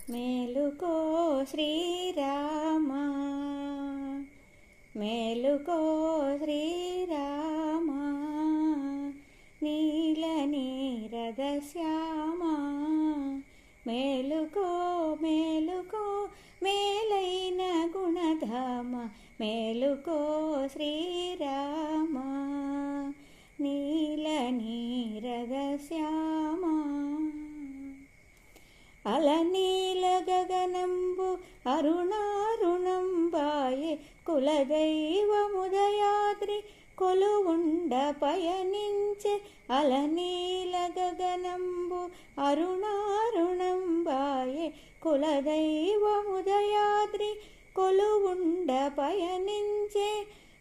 మేలుకో శ్రీరామా, మేలుకో శ్రీరామా, నీల నీరద శ్యామా, మేలుకో మేలుకో మేలైన గుణధామ, మేలుకో శ్రీరామా, నీల నీరద శ్యామా. అలనీల గగనంబు అరుణారుణంబాయే, కులదైవముదయాద్రి కొలువుండ పయనించే. అలనీల గగనంబు అరుణారుణంబాయే, కులదైవముదయాద్రి కొలువుండ పయనించే.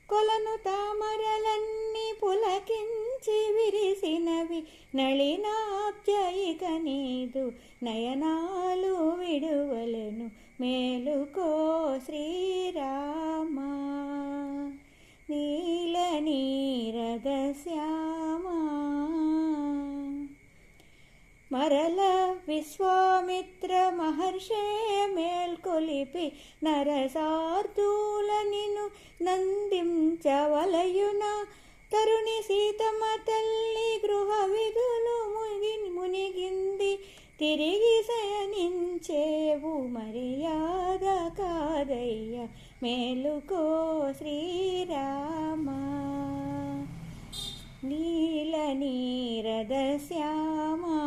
కొలను తామరలన్నీ పులకించి విరిసినవి, నళినాబ్జయిక నీదు నయనాలు విడువలెను, మేలుకో శ్రీరామా, నీల నీరద శ్యామా. మరల విశ్వామిత్ర మహర్షే మేల్కొలిపి, నరసార్దూల నిను నందించవలయున. తరుణి సీతమ్మ తల్లి గృహ విధులు మునిగింది, తిరిగి శయనించేవు మర్యాద కాదయ్య, మేలుకో శ్రీరామా, నీల నీరద శ్యామా.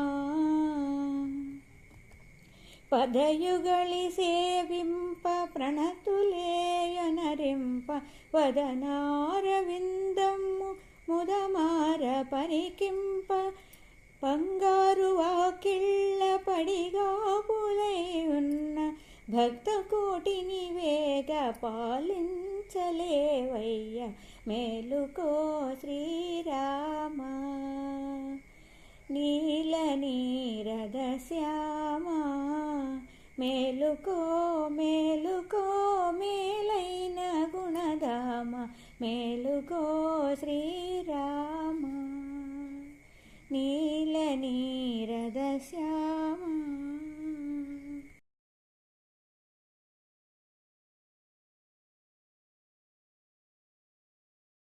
పదయుగళి సేవింప ప్రణతులేయనరింప, వదనారవిందము ముదమార పరికింప. బంగారు వాకిళ్ళ పడిగాపులై ఉన్న భక్త కోటిని వేగ పాలించలేవయ్య, మేలుకో శ్రీరామా, నీల నీరద శ్యామా, మేలుకో మేలుకో మేలైన గుణధామ, మేలుకో శ్రీరామా, నీల నీరద శ్యామా.